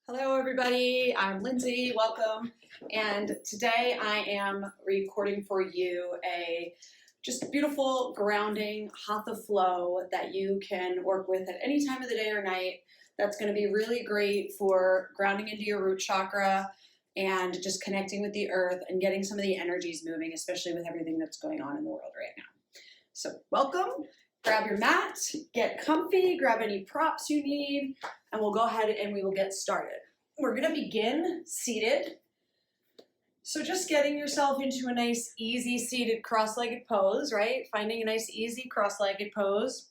Hello everybody, I'm Lindsay, welcome. And today I am recording for you a just beautiful grounding hatha flow that you can work with at any time of the day or night. That's going to be really great for grounding into your root chakra and just connecting with the earth and getting some of the energies moving, especially with everything that's going on in the world right now. So welcome. Grab your mat, get comfy, grab any props you need, and we'll go ahead and we will get started. We're going to begin seated. So just getting yourself into a nice, easy seated cross-legged pose, right? Finding a nice, easy cross-legged pose.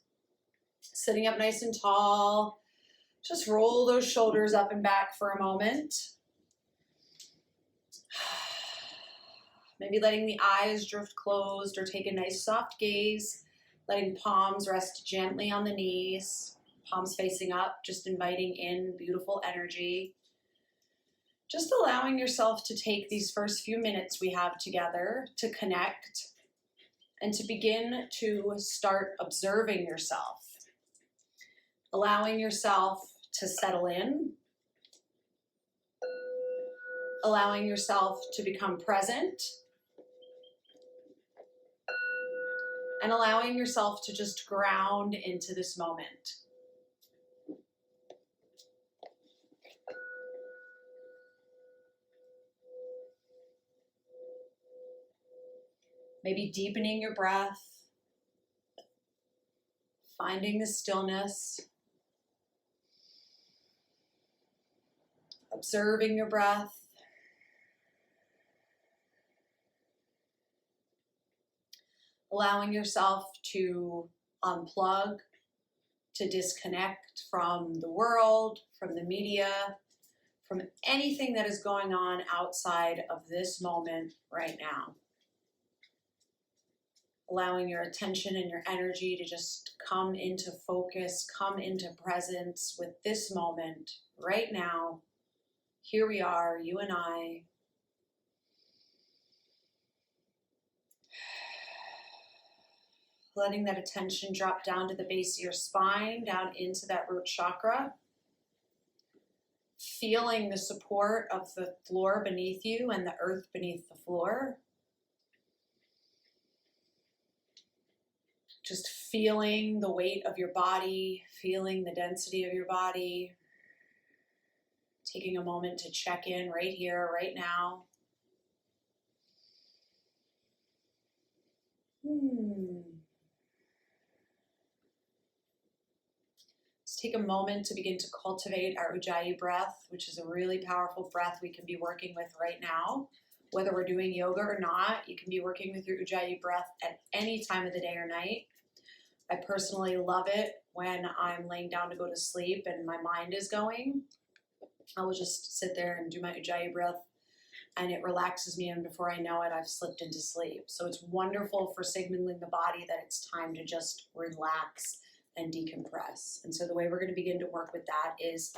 Sitting up nice and tall. Just roll those shoulders up and back for a moment. Maybe letting the eyes drift closed or take a nice soft gaze. Letting palms rest gently on the knees, palms facing up, just inviting in beautiful energy. Just allowing yourself to take these first few minutes we have together to connect and to begin to start observing yourself. Allowing yourself to settle in. Allowing yourself to become present. And allowing yourself to just ground into this moment. Maybe deepening your breath, finding the stillness, observing your breath. Allowing yourself to unplug, to disconnect from the world, from the media, from anything that is going on outside of this moment right now. Allowing your attention and your energy to just come into focus, come into presence with this moment right now. Here we are, you and I. Letting that attention drop down to the base of your spine, down into that root chakra. Feeling the support of the floor beneath you and the earth beneath the floor. Just feeling the weight of your body, feeling the density of your body. Taking a moment to check in right here, right now. Take a moment to begin to cultivate our Ujjayi breath, which is a really powerful breath we can be working with right now. Whether we're doing yoga or not, you can be working with your Ujjayi breath at any time of the day or night. I personally love it when I'm laying down to go to sleep and my mind is going. I will just sit there and do my Ujjayi breath and it relaxes me, and before I know it, I've slipped into sleep. So it's wonderful for signaling the body that it's time to just relax and decompress. And so the way we're going to begin to work with that is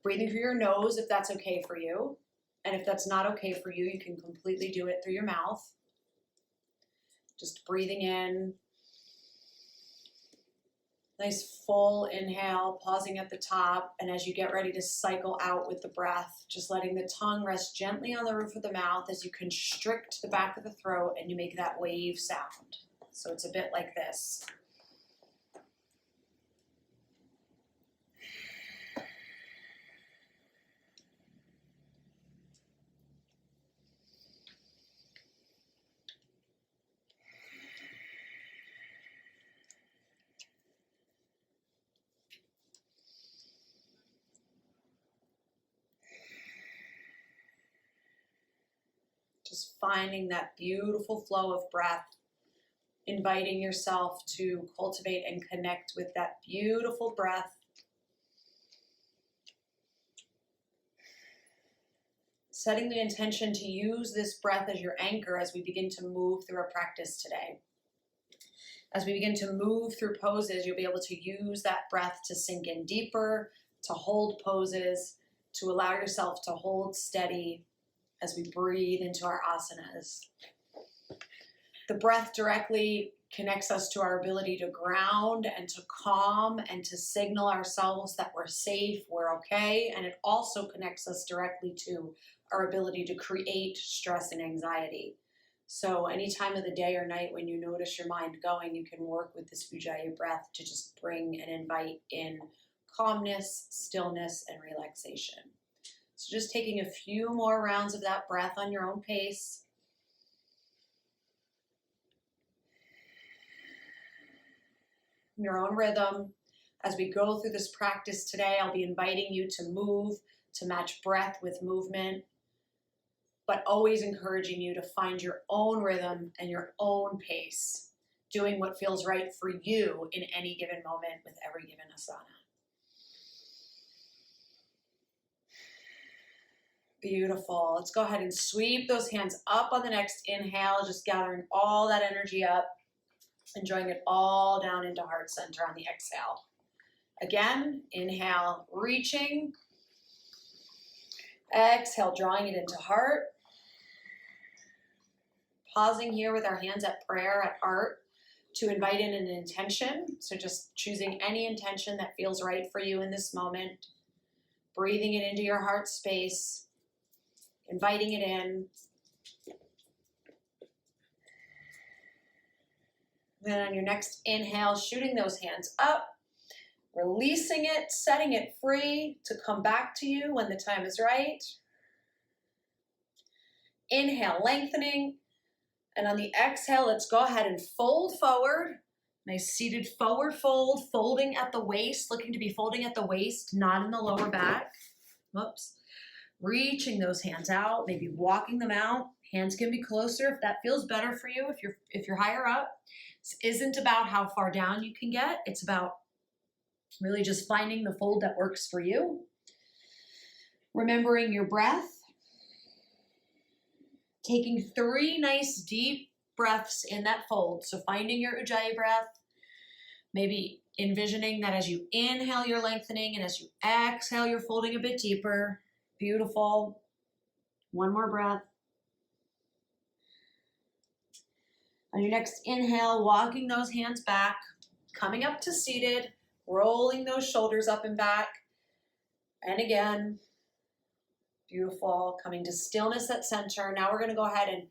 breathing through your nose, if that's okay for you. And if that's not okay for you, you can completely do it through your mouth. Just breathing in. Nice full inhale, pausing at the top. And as you get ready to cycle out with the breath, just letting the tongue rest gently on the roof of the mouth as you constrict the back of the throat and you make that wave sound. So it's a bit like this. Just finding that beautiful flow of breath, inviting yourself to cultivate and connect with that beautiful breath. Setting the intention to use this breath as your anchor as we begin to move through our practice today. As we begin to move through poses, you'll be able to use that breath to sink in deeper, to hold poses, to allow yourself to hold steady as we breathe into our asanas. The breath directly connects us to our ability to ground and to calm and to signal ourselves that we're safe, we're okay. And it also connects us directly to our ability to create stress and anxiety. So any time of the day or night when you notice your mind going, you can work with this Ujjayi breath to just bring and invite in calmness, stillness, and relaxation. So just taking a few more rounds of that breath on your own pace. Your own rhythm. As we go through this practice today, I'll be inviting you to move, to match breath with movement, but always encouraging you to find your own rhythm and your own pace, doing what feels right for you in any given moment with every given asana. Beautiful. Let's go ahead and sweep those hands up on the next inhale, just gathering all that energy up and drawing it all down into heart center on the exhale. Again, inhale, reaching. Exhale, drawing it into heart. Pausing here with our hands at prayer at heart to invite in an intention. So just choosing any intention that feels right for you in this moment. Breathing it into your heart space. Inviting it in. Then on your next inhale, shooting those hands up, releasing it, setting it free to come back to you when the time is right. Inhale, lengthening. And on the exhale, let's go ahead and fold forward. Nice seated forward fold, folding at the waist, looking to be folding at the waist, not in the lower back. Whoops. Reaching those hands out, maybe walking them out. Hands can be closer if that feels better for you, if you're higher up. This isn't about how far down you can get. It's about really just finding the fold that works for you. Remembering your breath. Taking 3 nice deep breaths in that fold. So finding your Ujjayi breath. Maybe envisioning that as you inhale, you're lengthening, and as you exhale, you're folding a bit deeper. Beautiful. One more breath. On your next inhale, walking those hands back, coming up to seated, rolling those shoulders up and back. And again, beautiful. Coming to stillness at center. Now we're going to go ahead and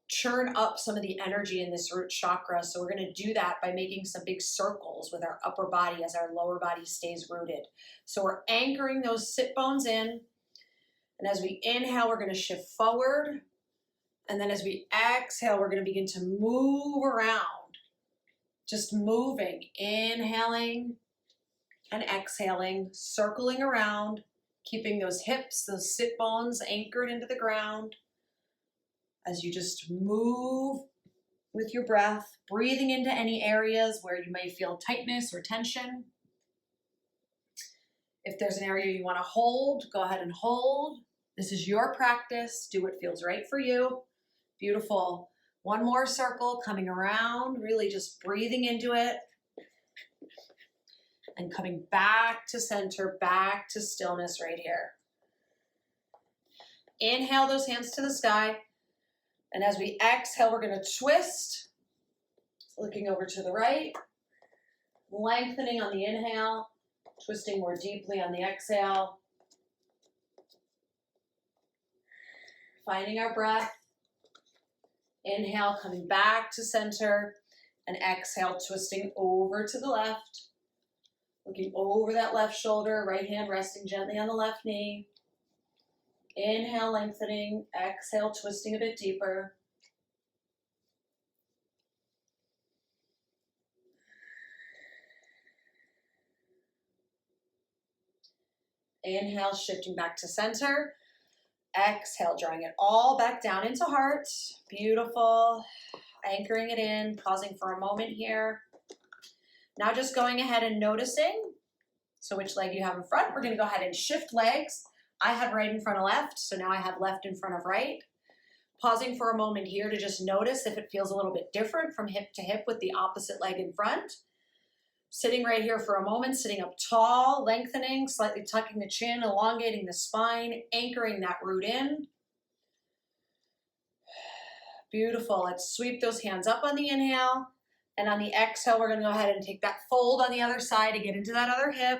churn up some of the energy in this root chakra. So we're going to do that by making some big circles with our upper body as our lower body stays rooted. So we're anchoring those sit bones in. And as we inhale, we're going to shift forward. And then as we exhale, we're going to begin to move around. Just moving, inhaling and exhaling, circling around, keeping those hips, those sit bones anchored into the ground. As you just move with your breath, breathing into any areas where you may feel tightness or tension. If there's an area you want to hold, go ahead and hold. This is your practice. Do what feels right for you. Beautiful. One more circle coming around, really just breathing into it. And coming back to center, back to stillness right here. Inhale those hands to the sky. And as we exhale, we're going to twist. Looking over to the right. Lengthening on the inhale. Twisting more deeply on the exhale. Finding our breath. Inhale, coming back to center. And exhale, twisting over to the left. Looking over that left shoulder, right hand resting gently on the left knee. Inhale, lengthening. Exhale, twisting a bit deeper. Inhale, shifting back to center. Exhale, drawing it all back down into heart. Beautiful. Anchoring it in, pausing for a moment here. Now just going ahead and noticing. So which leg you have in front. We're going to go ahead and shift legs. I had right in front of left, so now I have left in front of right. Pausing for a moment here to just notice if it feels a little bit different from hip to hip with the opposite leg in front. Sitting right here for a moment, sitting up tall, lengthening, slightly tucking the chin, elongating the spine, anchoring that root in. Beautiful. Let's sweep those hands up on the inhale. And on the exhale, we're going to go ahead and take that fold on the other side to get into that other hip.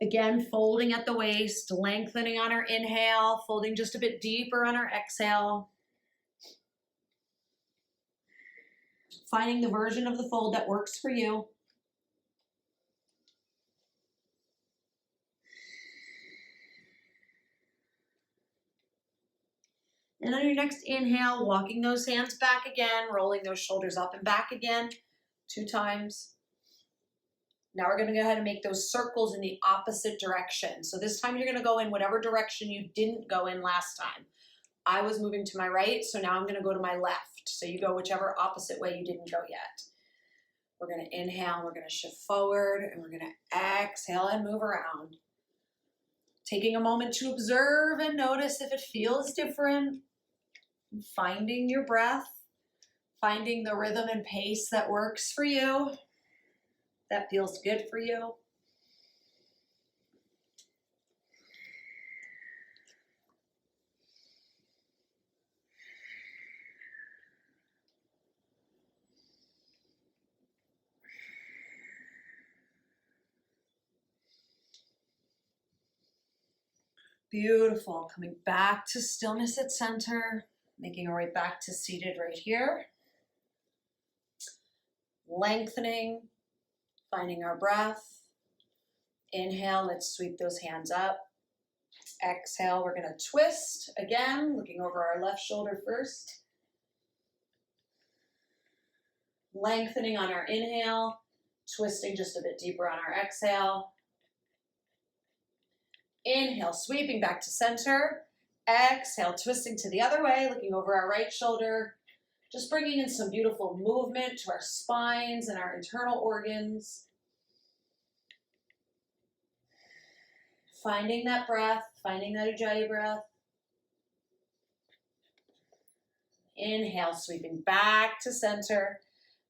Again, folding at the waist, lengthening on our inhale, folding just a bit deeper on our exhale. Finding the version of the fold that works for you. And on your next inhale, walking those hands back again, rolling those shoulders up and back again, 2 times. Now we're going to go ahead and make those circles in the opposite direction. So this time you're going to go in whatever direction you didn't go in last time. I was moving to my right, so now I'm going to go to my left. So you go whichever opposite way you didn't go yet. We're going to inhale, we're going to shift forward, and we're going to exhale and move around. Taking a moment to observe and notice if it feels different. Finding your breath, finding the rhythm and pace that works for you, that feels good for you. Beautiful. Coming back to stillness at center, making our way back to seated right here. Lengthening, finding our breath. Inhale, let's sweep those hands up. Exhale, we're going to twist again, looking over our left shoulder first. Lengthening on our inhale, twisting just a bit deeper on our exhale. Inhale, sweeping back to center. Exhale, twisting to the other way, looking over our right shoulder. Just bringing in some beautiful movement to our spines and our internal organs. Finding that breath, finding that Ujjayi breath. Inhale, sweeping back to center.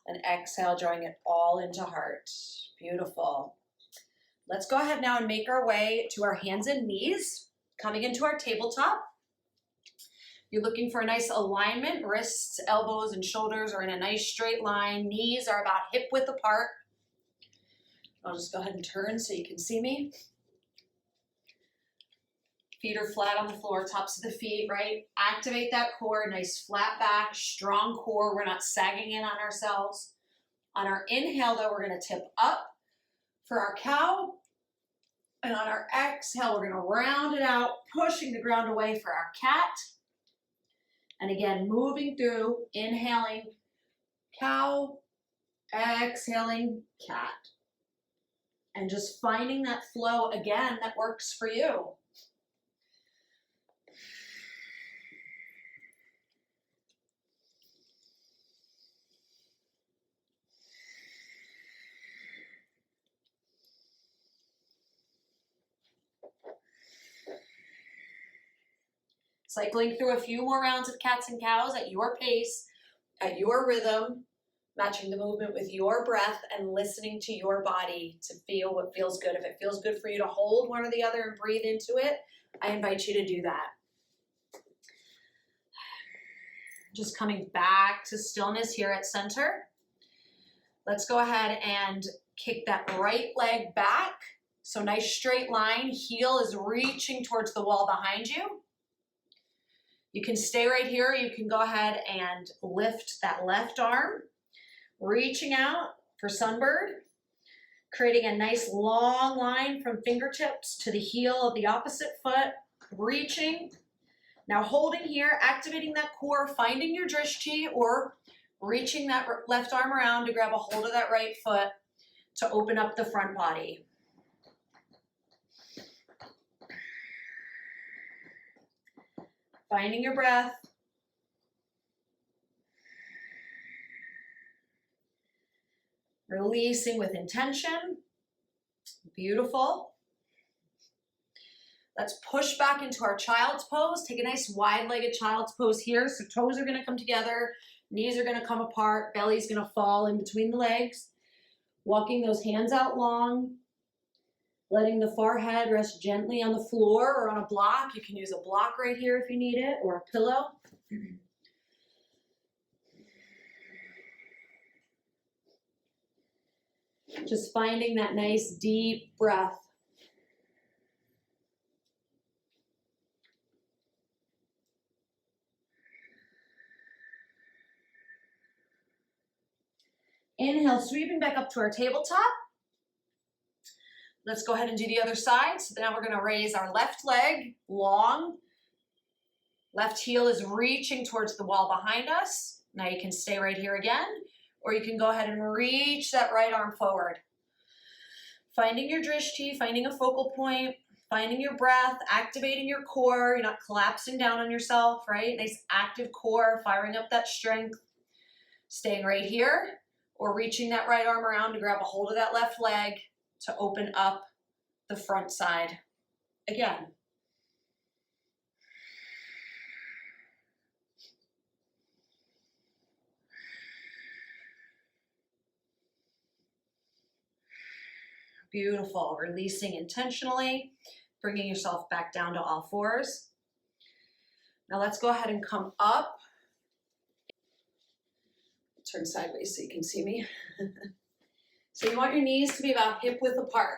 And exhale, drawing it all into heart. Beautiful. Let's go ahead now and make our way to our hands and knees, coming into our tabletop. You're looking for a nice alignment. Wrists, elbows, and shoulders are in a nice straight line. Knees are about hip width apart. I'll just go ahead and turn so you can see me. Feet are flat on the floor, tops of the feet, right? Activate that core, nice flat back, strong core. We're not sagging in on ourselves. On our inhale, though, we're going to tip up for our cow. And on our exhale, we're going to round it out, pushing the ground away for our cat. And again, moving through, inhaling cow, exhaling cat. And just finding that flow again that works for you. Cycling through a few more rounds of cats and cows at your pace, at your rhythm, matching the movement with your breath and listening to your body to feel what feels good. If it feels good for you to hold one or the other and breathe into it, I invite you to do that. Just coming back to stillness here at center. Let's go ahead and kick that right leg back. So nice straight line, heel is reaching towards the wall behind you. You can stay right here. You can go ahead and lift that left arm, reaching out for sunbird, creating a nice long line from fingertips to the heel of the opposite foot, reaching. Now holding here, activating that core, finding your drishti or reaching that left arm around to grab a hold of that right foot to open up the front body. Finding your breath. Releasing with intention. Beautiful. Let's push back into our child's pose. Take a nice wide-legged child's pose here. So toes are going to come together. Knees are going to come apart. Belly's going to fall in between the legs. Walking those hands out long. Letting the forehead rest gently on the floor or on a block. You can use a block right here if you need it, or a pillow. Just finding that nice deep breath. Inhale, sweeping back up to our tabletop. Let's go ahead and do the other side. So now we're going to raise our left leg long. Left heel is reaching towards the wall behind us. Now you can stay right here again, or you can go ahead and reach that right arm forward. Finding your drishti, finding a focal point, finding your breath, activating your core. You're not collapsing down on yourself, right? Nice active core, firing up that strength. Staying right here, or reaching that right arm around to grab a hold of that left leg to open up the front side. Again. Beautiful. Releasing intentionally, bringing yourself back down to all fours. Now let's go ahead and come up. Turn sideways so you can see me. So you want your knees to be about hip width apart.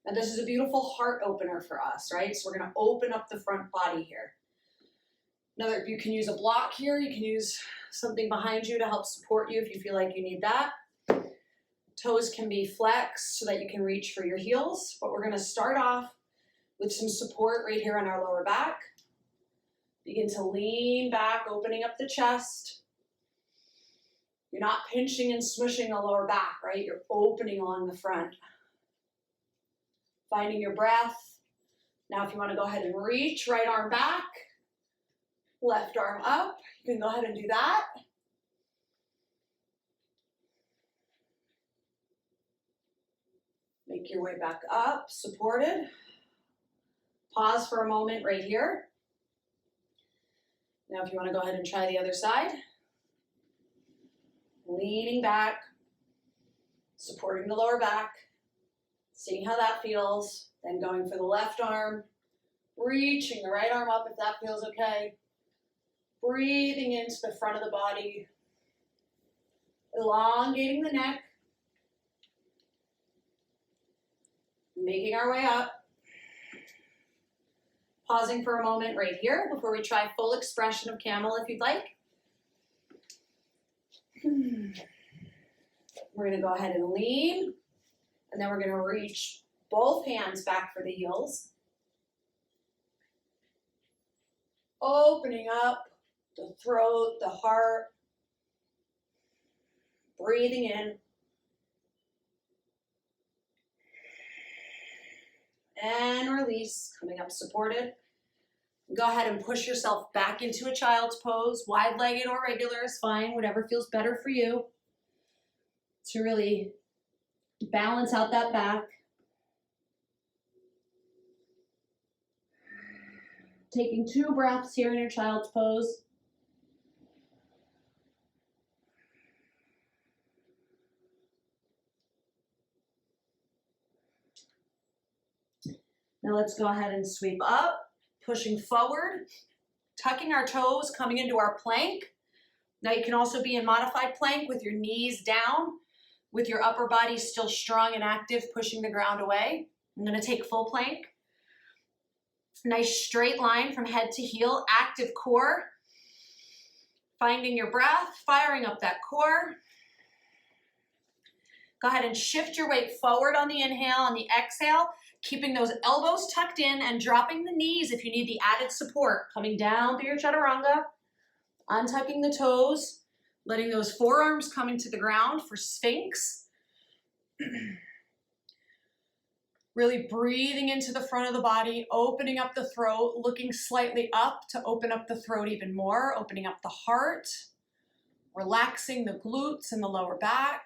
Now this is a beautiful heart opener for us, right? So we're going to open up the front body here. Another, you can use a block here. You can use something behind you to help support you if you feel like you need that. Toes can be flexed so that you can reach for your heels, but we're going to start off with some support right here on our lower back. Begin to lean back, opening up the chest. You're not pinching and smushing the lower back, right? You're opening along the front. Finding your breath. Now if you want to go ahead and reach, right arm back, left arm up, you can go ahead and do that. Make your way back up, supported. Pause for a moment right here. Now if you want to go ahead and try the other side. Leaning back, supporting the lower back, seeing how that feels, then going for the left arm, reaching the right arm up if that feels okay, breathing into the front of the body, elongating the neck, making our way up, pausing for a moment right here before we try full expression of camel if you'd like. We're going to go ahead and lean, and then we're going to reach both hands back for the heels. Opening up the throat, the heart, breathing in. And release, coming up supported. Go ahead and push yourself back into a child's pose. Wide-legged or regular is fine, whatever feels better for you. To really balance out that back. Taking 2 breaths here in your child's pose. Now let's go ahead and sweep up. Pushing forward, tucking our toes, coming into our plank. Now you can also be in modified plank with your knees down, with your upper body still strong and active, pushing the ground away. I'm going to take full plank. Nice straight line from head to heel, active core. Finding your breath, firing up that core. Go ahead and shift your weight forward on the inhale, on the exhale, keeping those elbows tucked in and dropping the knees if you need the added support. Coming down through your chaturanga, untucking the toes, letting those forearms come into the ground for Sphinx. Really breathing into the front of the body, opening up the throat, looking slightly up to open up the throat even more, opening up the heart, relaxing the glutes and the lower back.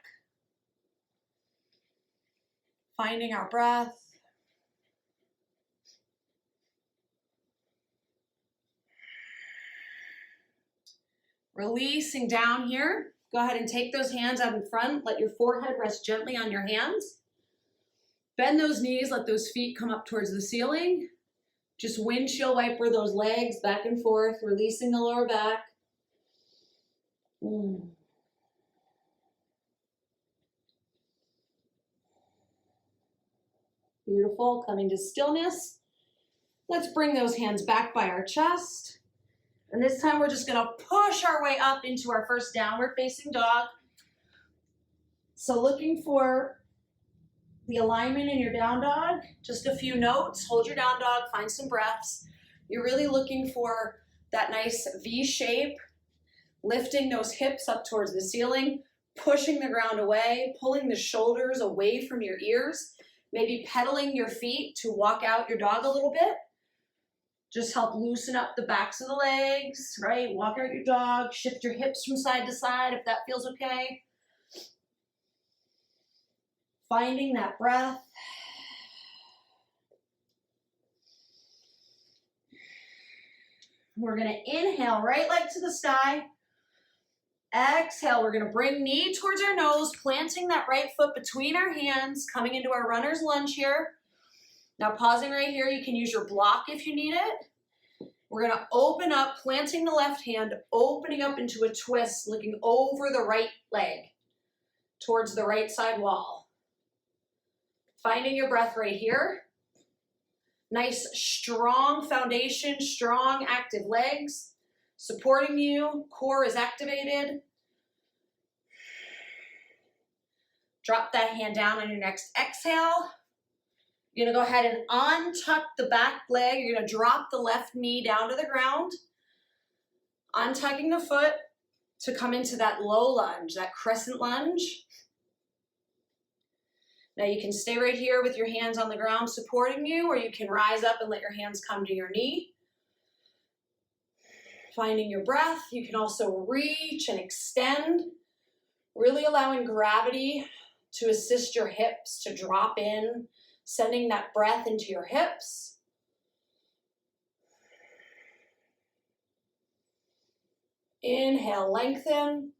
Finding our breath. Releasing down here. Go ahead and take those hands out in front. Let your forehead rest gently on your hands. Bend those knees. Let those feet come up towards the ceiling. Just windshield wiper those legs back and forth, releasing the lower back. Beautiful, coming to stillness. Let's bring those hands back by our chest. And this time we're just gonna push our way up into our first downward facing dog. So looking for the alignment in your down dog, just a few notes, hold your down dog, find some breaths. You're really looking for that nice V shape, lifting those hips up towards the ceiling, pushing the ground away, pulling the shoulders away from your ears, maybe pedaling your feet to walk out your dog a little bit. Just help loosen up the backs of the legs, right? Walk out your dog, shift your hips from side to side if that feels okay. Finding that breath. We're gonna inhale, right leg to the sky. Exhale, we're gonna bring knee towards our nose, planting that right foot between our hands, coming into our runner's lunge here. Now pausing right here, you can use your block if you need it. We're gonna open up, planting the left hand, opening up into a twist, looking over the right leg, towards the right side wall. Finding your breath right here. Nice, strong foundation, strong, active legs, supporting you, core is activated. Drop that hand down on your next exhale. You're gonna go ahead and untuck the back leg. You're gonna drop the left knee down to the ground, untucking the foot to come into that low lunge, that crescent lunge. Now you can stay right here with your hands on the ground supporting you, or you can rise up and let your hands come to your knee. Finding your breath. You can also reach and extend, really allowing gravity to assist your hips to drop in, sending that breath into your hips. Inhale, lengthen.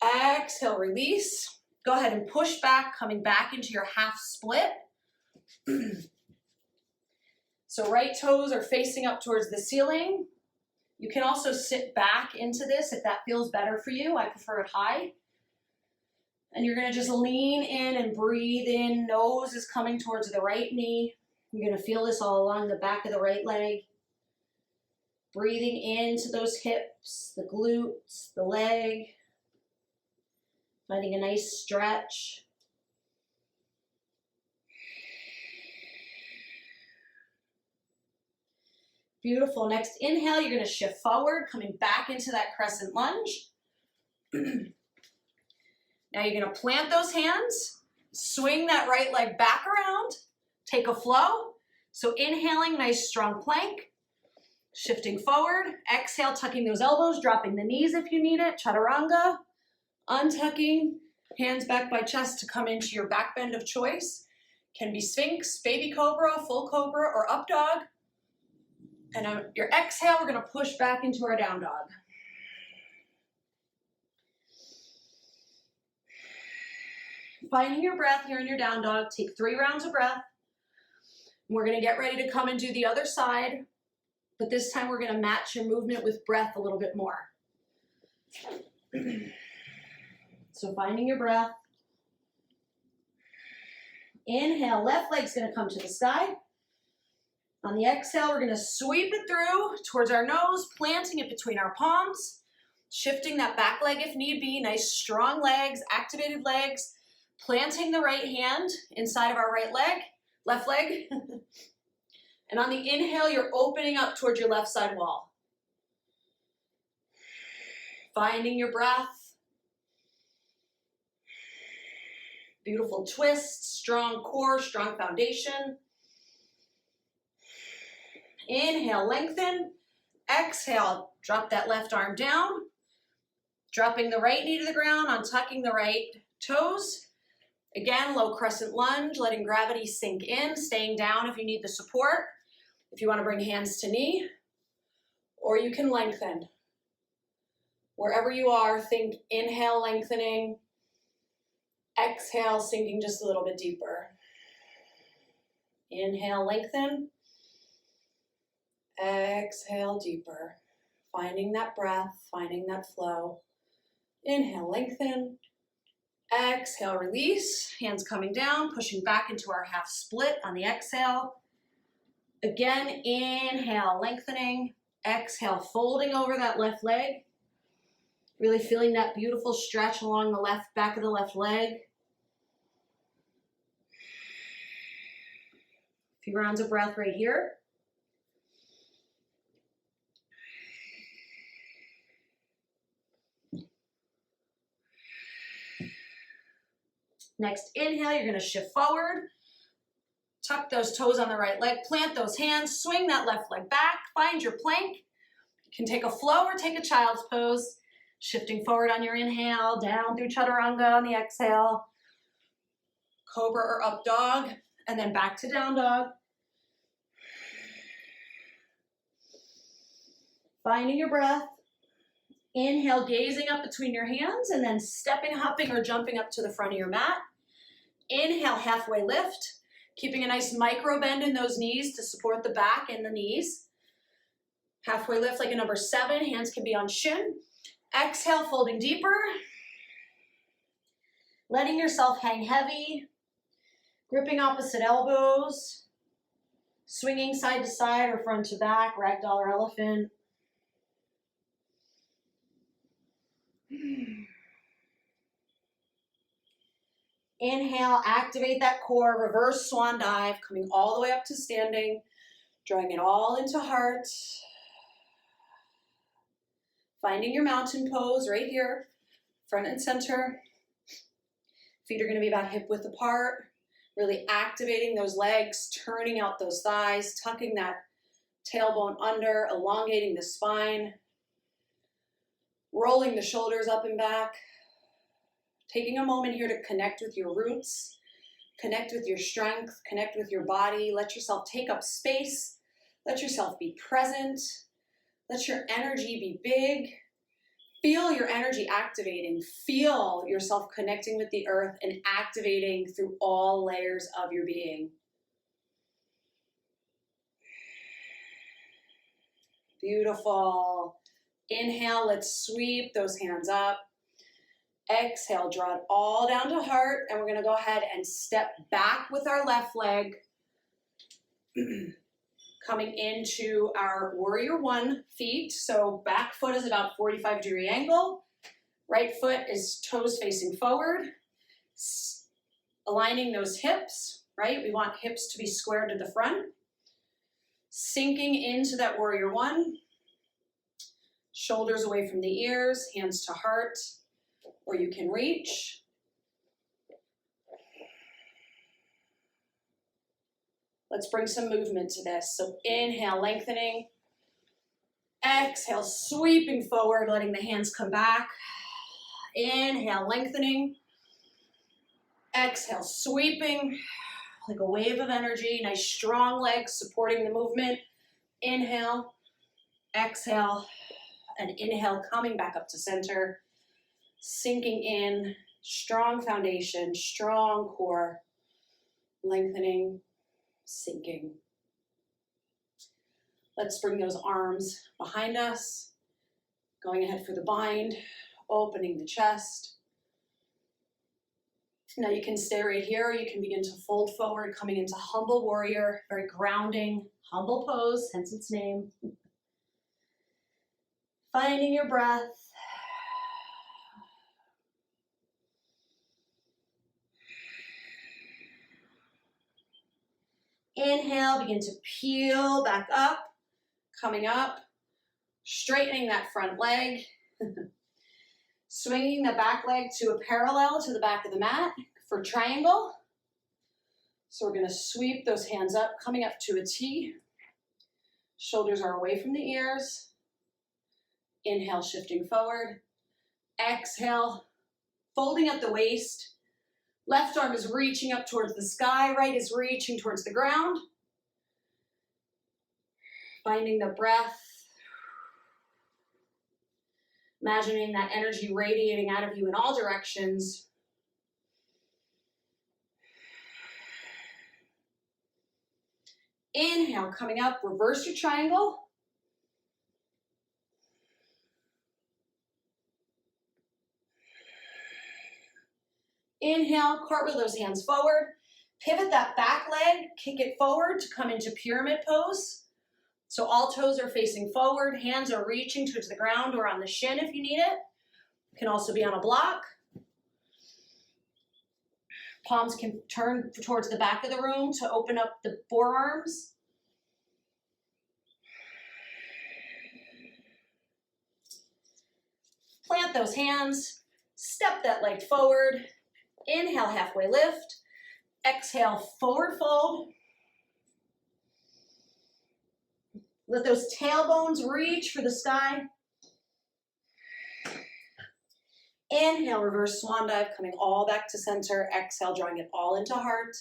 Exhale, release. Go ahead and push back, coming back into your half split. So right toes are facing up towards the ceiling. You can also sit back into this if that feels better for you. I prefer it high. And you're gonna just lean in and breathe in. Nose is coming towards the right knee. You're gonna feel this all along the back of the right leg. Breathing into those hips, the glutes, the leg. Finding a nice stretch. Beautiful. Next inhale, you're going to shift forward, coming back into that crescent lunge. Now you're going to plant those hands, swing that right leg back around, take a flow. So inhaling, nice strong plank. Shifting forward, exhale, tucking those elbows, dropping the knees if you need it, chaturanga. Untucking, hands back by chest to come into your back bend of choice. Can be Sphinx, baby cobra, full cobra, or up dog. And on your exhale, we're gonna push back into our down dog. Finding your breath here in your down dog, take 3 rounds of breath. We're gonna get ready to come and do the other side, but this time we're gonna match your movement with breath a little bit more. So finding your breath. Inhale, left leg's gonna come to the sky. On the exhale, we're gonna sweep it through towards our nose, planting it between our palms, shifting that back leg if need be, nice strong legs, activated legs, planting the right hand inside of our right leg, left leg. And on the inhale, you're opening up towards your left side wall. Finding your breath. Beautiful twist, strong core, strong foundation. Inhale, lengthen. Exhale, drop that left arm down. Dropping the right knee to the ground, untucking the right toes. Again, low crescent lunge, letting gravity sink in, staying down if you need the support. If you want to bring hands to knee, or you can lengthen. Wherever you are, think inhale, lengthening. Exhale, sinking just a little bit deeper. Inhale, lengthen. Exhale, deeper. Finding that breath, finding that flow. Inhale, lengthen. Exhale, release. Hands coming down, pushing back into our half split on the exhale. Again, inhale, lengthening. Exhale, folding over that left leg. Really feeling that beautiful stretch along the left back of the left leg. A few rounds of breath right here. Next inhale, you're going to shift forward. Tuck those toes on the right leg, plant those hands, swing that left leg back, find your plank. You can take a flow or take a child's pose. Shifting forward on your inhale, down through chaturanga on the exhale. Cobra or up dog, and then back to down dog. Finding your breath. Inhale, gazing up between your hands, and then stepping, hopping, or jumping up to the front of your mat. Inhale, halfway lift. Keeping a nice micro bend in those knees to support the back and the knees. Halfway lift like a number 7. Hands can be on shin. Exhale, folding deeper. Letting yourself hang heavy. Gripping opposite elbows. Swinging side to side or front to back, ragdoll or elephant. Inhale, activate that core, reverse swan dive, coming all the way up to standing, drawing it all into heart. Finding your mountain pose right here, front and center. Feet are going to be about hip width apart, really activating those legs, turning out those thighs, tucking that tailbone under, elongating the spine, rolling the shoulders up and back. Taking a moment here to connect with your roots, connect with your strength, connect with your body. Let yourself take up space. Let yourself be present. Let your energy be big. Feel your energy activating. Feel yourself connecting with the earth and activating through all layers of your being. Beautiful. Inhale, let's sweep those hands up. Exhale, draw it all down to heart, and we're going to go ahead and step back with our left leg, coming into our warrior 1 feet. So back foot is about 45-degree angle. Right foot is toes facing forward, aligning those hips, right? We want hips to be squared to the front. Sinking into that warrior 1. Shoulders away from the ears, hands to heart. Or you can reach. Let's bring some movement to this. So inhale, lengthening. Exhale, sweeping forward, letting the hands come back. Inhale, lengthening. Exhale, sweeping like a wave of energy. Nice strong legs supporting the movement. Inhale, exhale, and inhale, coming back up to center. Sinking in, strong foundation, strong core, lengthening, sinking. Let's bring those arms behind us, going ahead for the bind, opening the chest. Now you can stay right here, or you can begin to fold forward, coming into humble warrior, very grounding, humble pose, hence its name. Finding your breath. Inhale, begin to peel back up, coming up, straightening that front leg, swinging the back leg to a parallel to the back of the mat for triangle. So we're going to sweep those hands up, coming up to a T. Shoulders are away from the ears. Inhale, shifting forward. Exhale, folding at the waist. Left arm is reaching up towards the sky, right is reaching towards the ground. Finding the breath. Imagining that energy radiating out of you in all directions. Inhale, coming up, reverse your triangle. Inhale, cartwheel those hands forward. Pivot that back leg, kick it forward to come into pyramid pose. So all toes are facing forward, hands are reaching towards the ground or on the shin if you need it. It can also be on a block. Palms can turn towards the back of the room to open up the forearms. Plant those hands, step that leg forward. Inhale, halfway lift. Exhale, forward fold. Let those tailbones reach for the sky. Inhale, reverse swan dive, coming all back to center. Exhale, drawing it all into heart.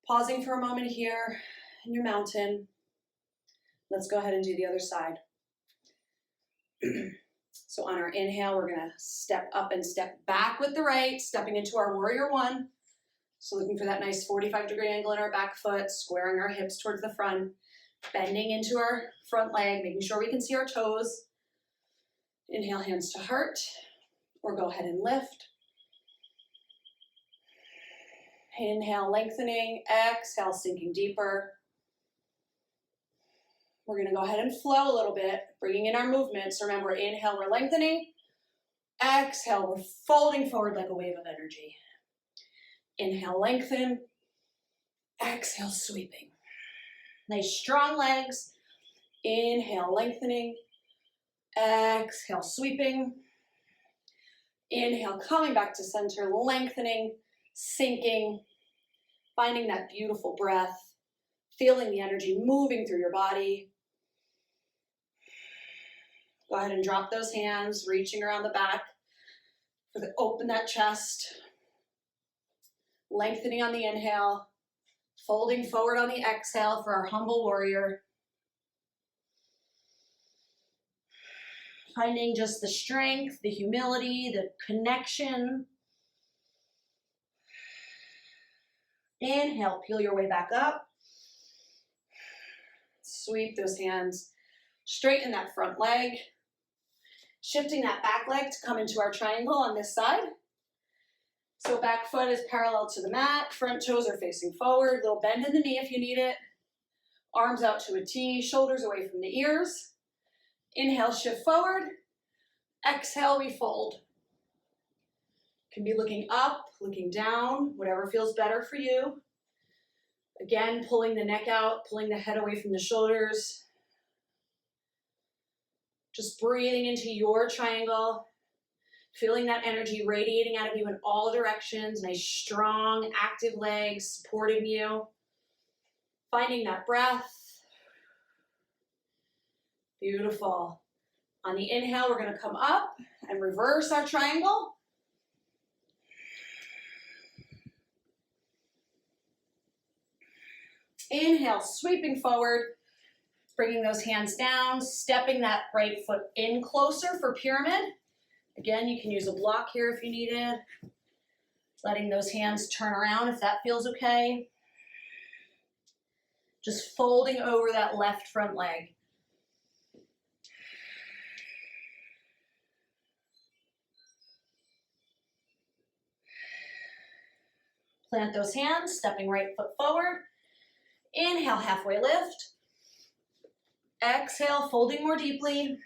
Pausing for a moment here in your mountain. Let's go ahead and do the other side. So on our inhale, we're gonna step up and step back with the right, stepping into our warrior one. So looking for that nice 45-degree angle in our back foot, squaring our hips towards the front, bending into our front leg, making sure we can see our toes. Inhale, hands to heart, or go ahead and lift. Inhale, lengthening. Exhale, sinking deeper. We're gonna go ahead and flow a little bit, bringing in our movements. Remember, inhale, we're lengthening. Exhale, we're folding forward like a wave of energy. Inhale, lengthen. Exhale, sweeping. Nice strong legs. Inhale, lengthening. Exhale, sweeping. Inhale, coming back to center, lengthening, sinking, finding that beautiful breath, feeling the energy moving through your body. Go ahead and drop those hands, reaching around the back. Open that chest. Lengthening on the inhale, folding forward on the exhale for our humble warrior. Finding just the strength, the humility, the connection. Inhale, peel your way back up. Sweep those hands, straighten that front leg. Shifting that back leg to come into our triangle on this side. So back foot is parallel to the mat, front toes are facing forward, little bend in the knee if you need it. Arms out to a T, shoulders away from the ears. Inhale, shift forward. Exhale, we fold. Can be looking up, looking down, whatever feels better for you. Again, pulling the neck out, pulling the head away from the shoulders. Just breathing into your triangle. Feeling that energy radiating out of you in all directions. Nice, strong, active legs supporting you. Finding that breath. Beautiful. On the inhale, we're going to come up and reverse our triangle. Inhale, sweeping forward. Bringing those hands down, stepping that right foot in closer for pyramid. Again, you can use a block here if you need it. Letting those hands turn around if that feels okay. Just folding over that left front leg. Plant those hands, stepping right foot forward. Inhale, halfway lift. Exhale, folding more deeply.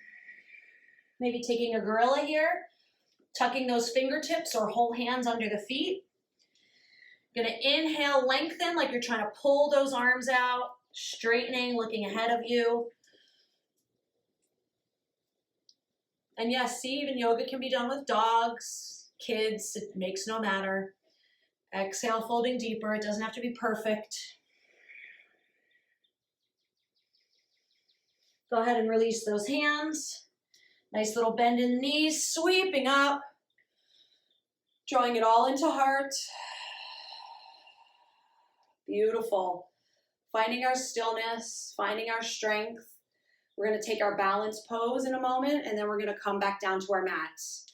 Maybe taking a gorilla here, tucking those fingertips or whole hands under the feet. You're gonna inhale, lengthen like you're trying to pull those arms out, straightening, looking ahead of you. And yes, see, even yoga can be done with dogs, kids, it makes no matter. Exhale, folding deeper, it doesn't have to be perfect. Go ahead and release those hands. Nice little bend in the knees, sweeping up. Drawing it all into heart. Beautiful. Finding our stillness, finding our strength. We're going to take our balance pose in a moment, and then we're going to come back down to our mats.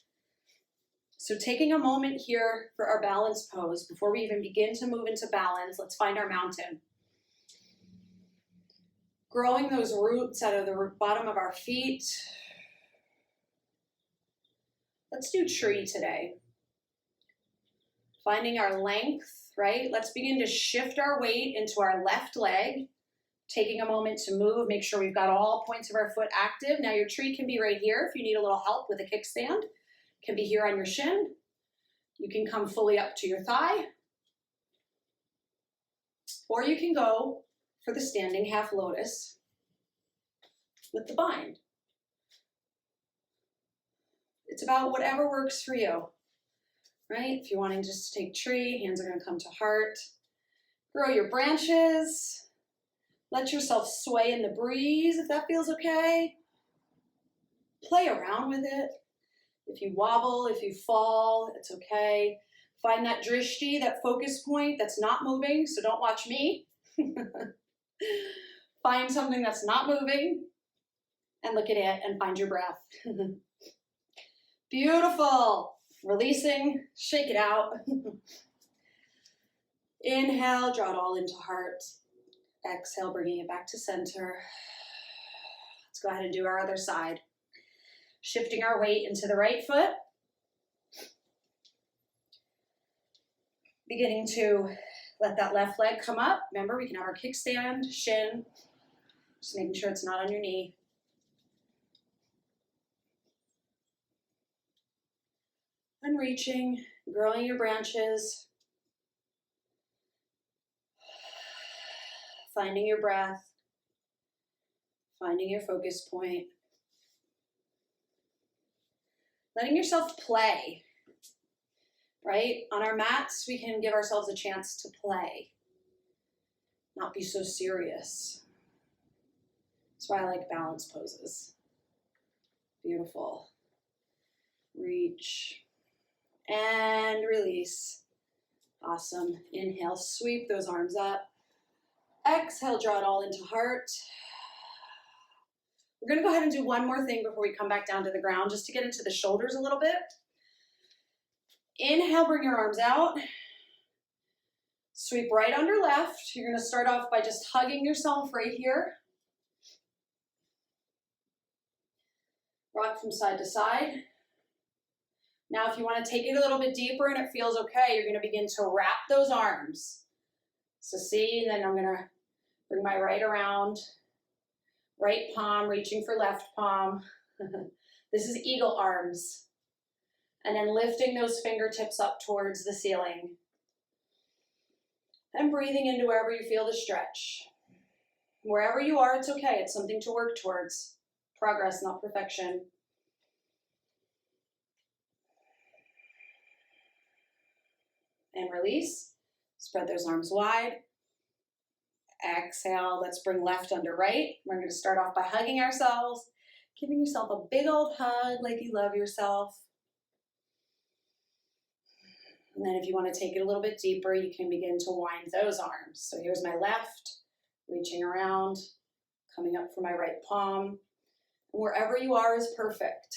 So taking a moment here for our balance pose, before we even begin to move into balance, let's find our mountain. Growing those roots out of the bottom of our feet. Let's do tree today. finding our length, right? Let's begin to shift our weight into our left leg, taking a moment to move, make sure we've got all points of our foot active. Now your tree can be right here if you need a little help with a kickstand. It can be here on your shin. You can come fully up to your thigh. Or you can go for the standing half lotus with the bind. It's about whatever works for you, right? If you're wanting just to take tree, hands are going to come to heart. Grow your branches. Let yourself sway in the breeze if that feels okay. Play around with it. If you wobble, if you fall, it's okay. Find that drishti, that focus point that's not moving, so don't watch me. Find something that's not moving and look at it and find your breath. Beautiful. Releasing, shake it out. Inhale, draw it all into heart. Exhale, bringing it back to center. Let's go ahead and do our other side. Shifting our weight into the right foot. Beginning to let that left leg come up. Remember, we can have our kickstand, shin. Just making sure it's not on your knee. And reaching, growing your branches. Finding your breath. Finding your focus point. Letting yourself play, right? On our mats, we can give ourselves a chance to play, not be so serious. That's why I like balance poses. Beautiful. Reach and release. Awesome. Inhale, sweep those arms up. Exhale, draw it all into heart. We're going to go ahead and do one more thing before we come back down to the ground, just to get into the shoulders a little bit. Inhale, bring your arms out. Sweep right under left. You're going to start off by just hugging yourself right here. Rock from side to side. Now, if you want to take it a little bit deeper and it feels okay, you're going to begin to wrap those arms. So see, then I'm going to bring my right around. Right palm reaching for left palm. This is eagle arms. And then lifting those fingertips up towards the ceiling. And breathing into wherever you feel the stretch. Wherever you are, it's okay. It's something to work towards. Progress, not perfection. And release. Spread those arms wide. Exhale, let's bring left under right. We're going to start off by hugging ourselves, giving yourself a big old hug like you love yourself. And then if you want to take it a little bit deeper, you can begin to wind those arms. So here's my left, reaching around, coming up for my right palm. And wherever you are is perfect.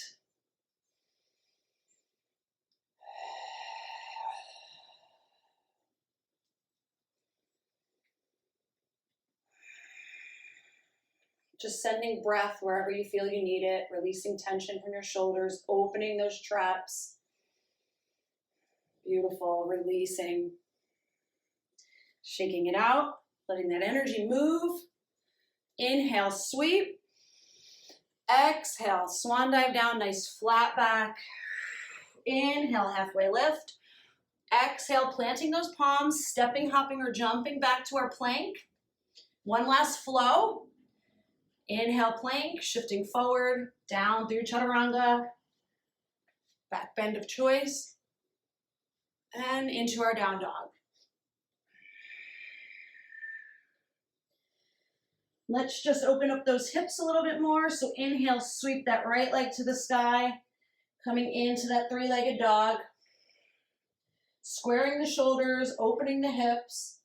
Just sending breath wherever you feel you need it, releasing tension from your shoulders, opening those traps. Beautiful, releasing. Shaking it out, letting that energy move. Inhale, sweep. Exhale, swan dive down, nice flat back. Inhale, halfway lift. Exhale, planting those palms, stepping, hopping, or jumping back to our plank. One last flow. Inhale, plank, shifting forward, down through chaturanga, back bend of choice, and into our down dog. Let's just open up those hips a little bit more. So inhale, sweep that right leg to the sky, coming into that three-legged dog, squaring the shoulders, opening the hips.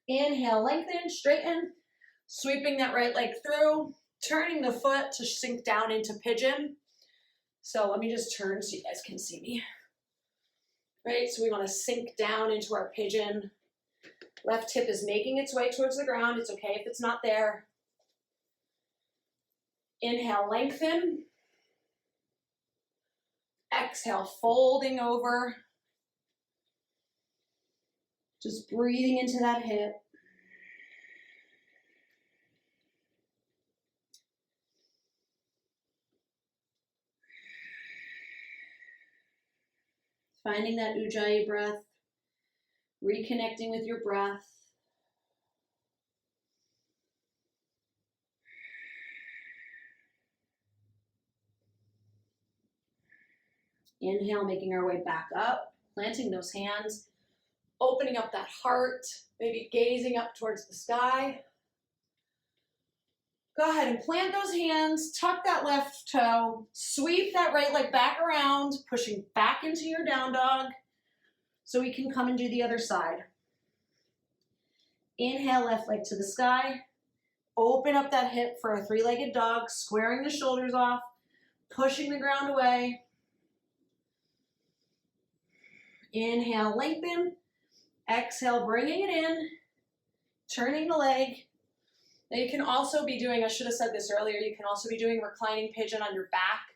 Inhale, lengthen, straighten. Sweeping that right leg through, turning the foot to sink down into pigeon. So let me just turn so you guys can see me. Right, so we want to sink down into our pigeon. Left hip is making its way towards the ground. It's okay if it's not there. Inhale, lengthen. Exhale, folding over Just breathing into that hip. Finding that ujjayi breath, reconnecting with your breath. Inhale, making our way back up, planting those hands, opening up that heart, maybe gazing up towards the sky. Go ahead and plant those hands, tuck that left toe, sweep that right leg back around, pushing back into your down dog so we can come and do the other side. Inhale, left leg to the sky. Open up that hip for a three-legged dog, squaring the shoulders off, pushing the ground away. Inhale, lengthen. Exhale, bringing it in, turning the leg. Now you can also be doing, I should have said this earlier, you can also be doing reclining pigeon on your back,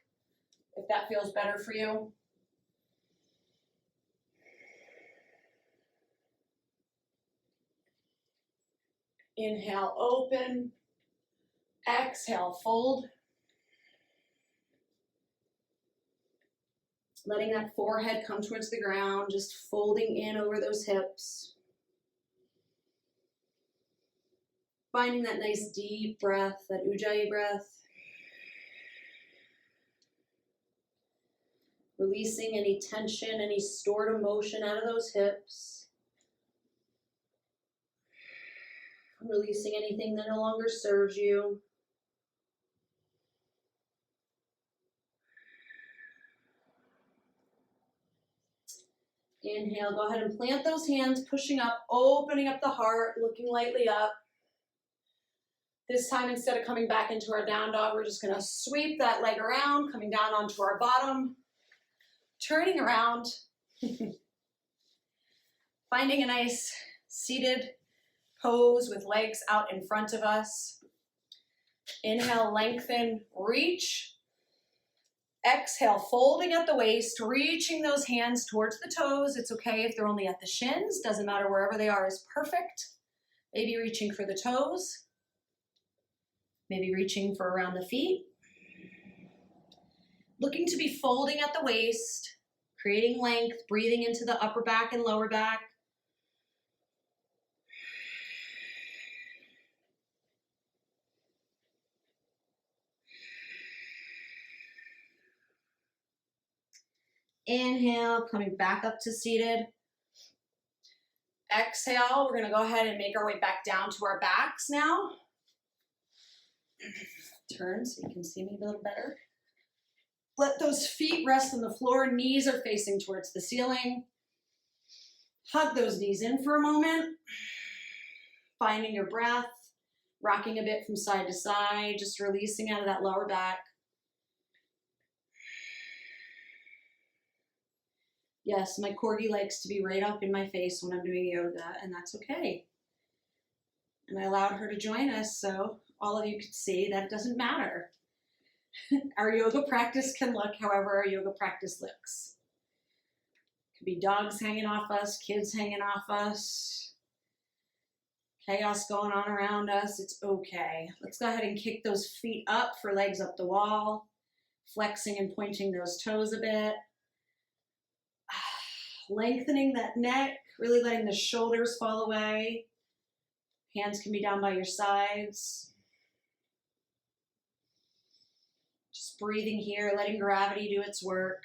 if that feels better for you. Inhale, open. Exhale, fold. Letting that forehead come towards the ground, just folding in over those hips. Finding that nice deep breath, that ujjayi breath. Releasing any tension, any stored emotion out of those hips. Releasing anything that no longer serves you. Inhale, go ahead and plant those hands, pushing up, opening up the heart, looking lightly up. This time, instead of coming back into our down dog, we're just gonna sweep that leg around, coming down onto our bottom, turning around, finding a nice seated pose with legs out in front of us. Inhale, lengthen, reach. Exhale, folding at the waist, reaching those hands towards the toes. It's okay if they're only at the shins. Doesn't matter, wherever they are is perfect. Maybe reaching for the toes. Maybe reaching for around the feet. Looking to be folding at the waist, creating length, breathing into the upper back and lower back. Inhale, coming back up to seated. Exhale, we're gonna go ahead and make our way back down to our backs now. Turn so you can see me a little better. Let those feet rest on the floor, knees are facing towards the ceiling. Hug those knees in for a moment. Finding your breath, rocking a bit from side to side, just releasing out of that lower back. Yes, my corgi likes to be right up in my face when I'm doing yoga, and that's okay. And I allowed her to join us so all of you could see that it doesn't matter. Our yoga practice can look however our yoga practice looks. It could be dogs hanging off us, kids hanging off us, chaos going on around us. It's okay. Let's go ahead and kick those feet up for legs up the wall, flexing and pointing those toes a bit. Lengthening that neck, really letting the shoulders fall away. Hands can be down by your sides. Just breathing here, letting gravity do its work.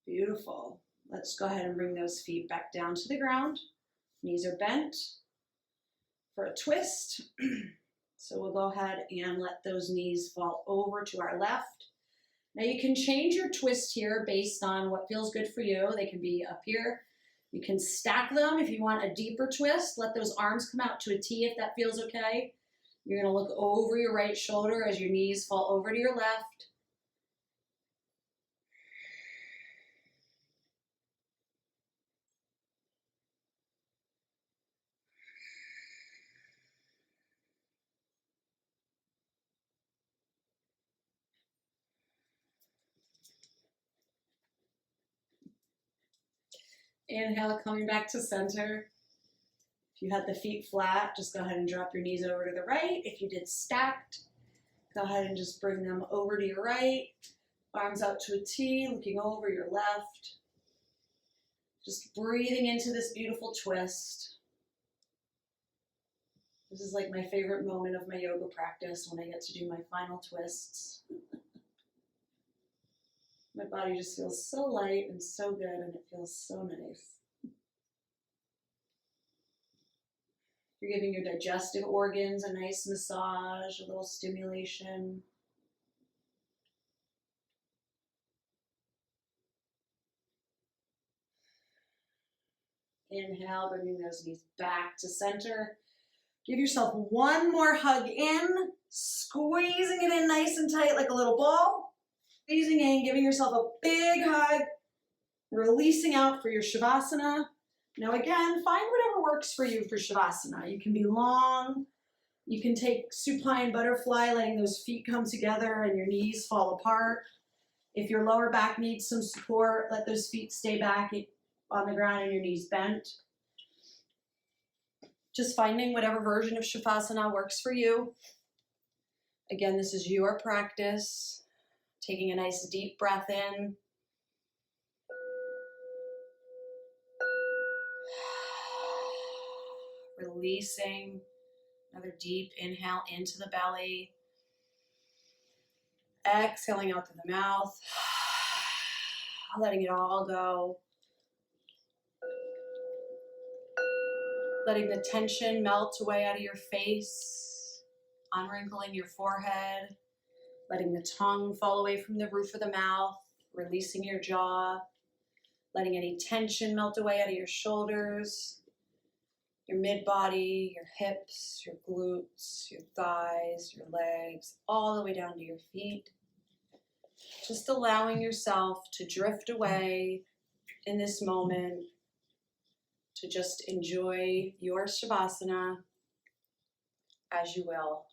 Beautiful. Let's go ahead and bring those feet back down to the ground. Knees are bent for a twist. So we'll go ahead and let those knees fall over to our left. Now you can change your twist here based on what feels good for you. They can be up here. You can stack them if you want a deeper twist. Let those arms come out to a T if that feels okay. You're gonna look over your right shoulder as your knees fall over to your left. Inhale, coming back to center. If you had the feet flat, just go ahead and drop your knees over to the right. If you did stacked, go ahead and just bring them over to your right. Arms out to a T, looking over your left. Just breathing into this beautiful twist. This is like my favorite moment of my yoga practice, when I get to do my final twists. My body just feels so light and so good, and it feels so nice. You're giving your digestive organs a nice massage, a little stimulation. Inhale, bringing those knees back to center. Give yourself one more hug in, squeezing it in nice and tight like a little ball. Squeezing in, giving yourself a big hug, releasing out for your Shavasana. Now again, find whatever works for you for Shavasana. You can be long, you can take supine butterfly, letting those feet come together and your knees fall apart. If your lower back needs some support, let those feet stay back on the ground and your knees bent. Just finding whatever version of Shavasana works for you. Again, this is your practice. Taking a nice deep breath in. Releasing. Another deep inhale into the belly. Exhaling out through the mouth. Letting it all go. Letting the tension melt away out of your face. Unwrinkling your forehead. Letting the tongue fall away from the roof of the mouth. Releasing your jaw. Letting any tension melt away out of your shoulders. Your mid-body, your hips, your glutes, your thighs, your legs, all the way down to your feet. Just allowing yourself to drift away in this moment, to just enjoy your Shavasana as you will.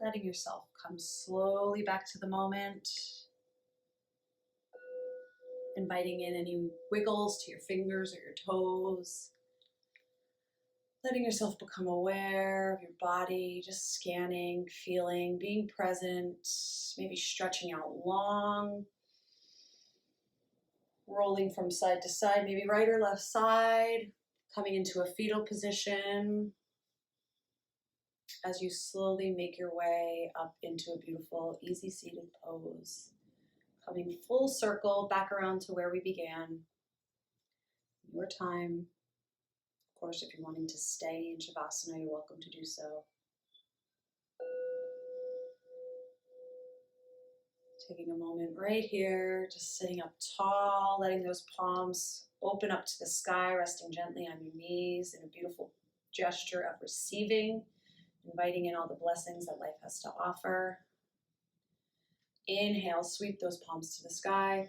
Letting yourself come slowly back to the moment. Inviting in any wiggles to your fingers or your toes. Letting yourself become aware of your body, just scanning, feeling, being present, maybe stretching out long. Rolling from side to side, maybe right or left side. Coming into a fetal position. As you slowly make your way up into a beautiful, easy seated pose. Coming full circle back around to where we began. Your time. Of course, if you're wanting to stay in Shavasana, you're welcome to do so. Taking a moment right here, just sitting up tall, letting those palms open up to the sky, resting gently on your knees in a beautiful gesture of receiving. Inviting in all the blessings that life has to offer. Inhale, sweep those palms to the sky.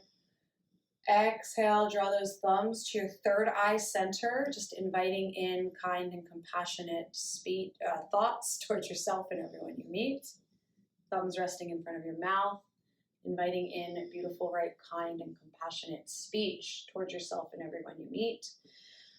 Exhale, draw those thumbs to your third eye center, just inviting in kind and compassionate thoughts towards yourself and everyone you meet. Thumbs resting in front of your mouth, inviting in beautiful, right, kind and compassionate speech towards yourself and everyone you meet.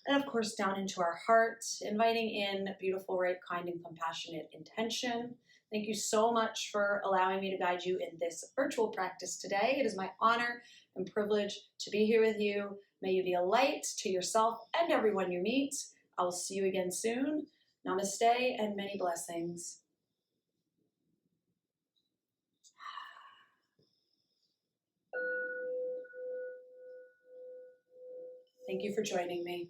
And of course, down into our heart, inviting in beautiful, right, kind, and compassionate intention. Thank you so much for allowing me to guide you in this virtual practice today. It is my honor and privilege to be here with you. May you be a light to yourself and everyone you meet. I will see you again soon. Namaste and many blessings. Thank you for joining me.